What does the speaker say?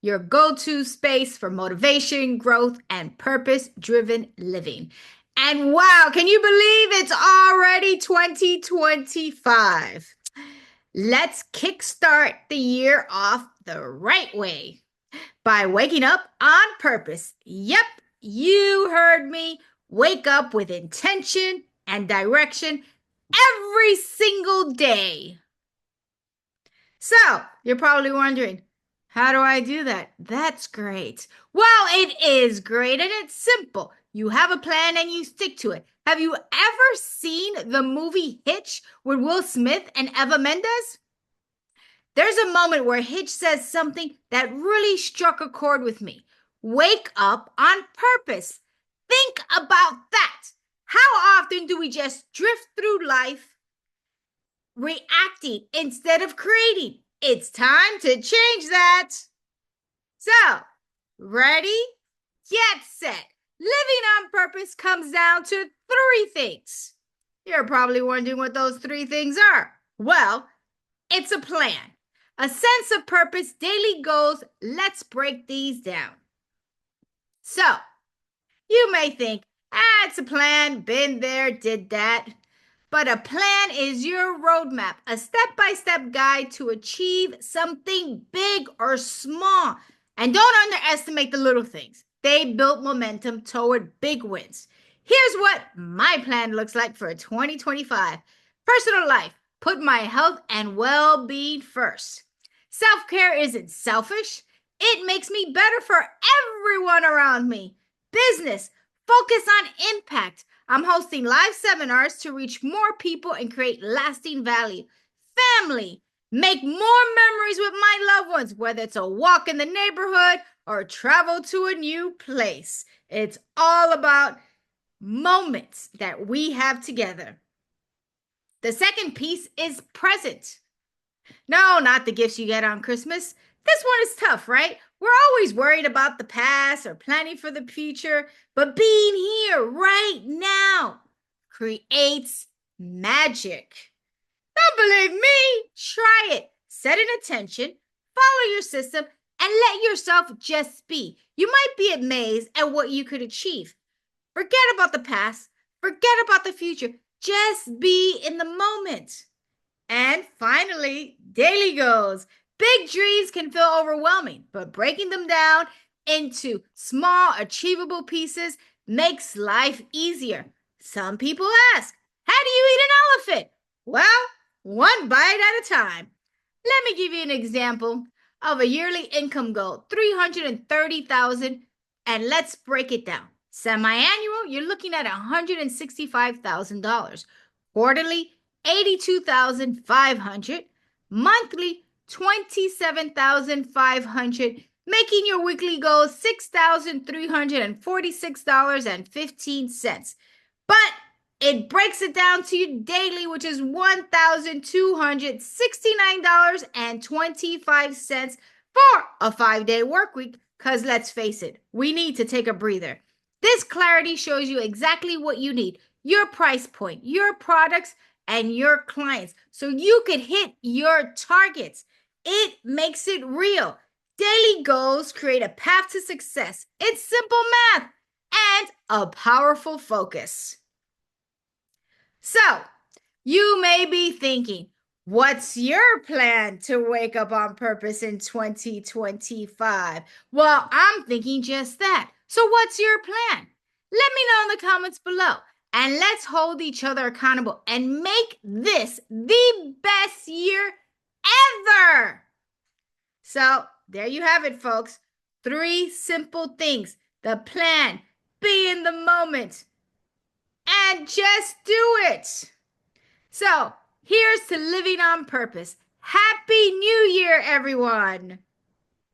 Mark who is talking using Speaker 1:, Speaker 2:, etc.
Speaker 1: your go-to space for motivation, growth, and purpose-driven living. And wow, can you believe it's already 2025? Let's kickstart the year off the right way by waking up on purpose. Yep, you heard me. Wake up with intention and direction every single day. So, you're probably wondering, how do I do that? That's great. Well, it is great and it's simple. You have a plan and you stick to it. Have you ever seen the movie Hitch with Will Smith and Eva Mendes? There's a moment where Hitch says something that really struck a chord with me. Wake up on purpose. Think about that. How often do we just drift through life reacting instead of creating? It's time to change that. So, ready, get set. Living on purpose comes down to three things. You're probably wondering what those three things are. Well, it's a plan, a sense of purpose, daily goals. Let's break these down. So, you may think, it's a plan, been there, did that. But a plan is your roadmap, a step-by-step guide to achieve something big or small. And don't underestimate the little things. They build momentum toward big wins. Here's what my plan looks like for 2025. Personal life, put my health and well-being first. Self-care isn't selfish. It makes me better for everyone around me. Business, focus on impact. I'm hosting live seminars to reach more people and create lasting value. Family, make more memories with my loved ones, whether it's a walk in the neighborhood or travel to a new place. It's all about moments that we have together. The second piece is present. No, not the gifts you get on Christmas. This one is tough, right? We're always worried about the past or planning for the future, but being here right now creates magic. Don't believe me? Try it. Set an intention, follow your system, and let yourself just be. You might be amazed at what you could achieve. Forget about the past, forget about the future. Just be in the moment. And finally, daily goals. Big dreams can feel overwhelming, but breaking them down into small, achievable pieces makes life easier. Some people ask, how do you eat an elephant? Well, one bite at a time. Let me give you an example of a yearly income goal, 330,000, and let's break it down. Semi-annual, you're looking at $165,000. Quarterly, 82,500. Monthly, 27,500, making your weekly goal $6,346.15. But it breaks it down to you daily, which is $1,269.25 for a 5-day work week. Because let's face it, we need to take a breather. This clarity shows you exactly what you need, your price point, your products, and your clients, so you could hit your targets. It makes it real. Daily goals create a path to success. It's simple math and a powerful focus. So, you may be thinking, what's your plan to wake up on purpose in 2025? Well, I'm thinking just that. So, what's your plan? Let me know in the comments below. And let's hold each other accountable and make this the best year ever. So, there you have it, folks. 3 simple things. The plan, be in the moment, and just do it. So, here's to living on purpose. Happy New Year, everyone.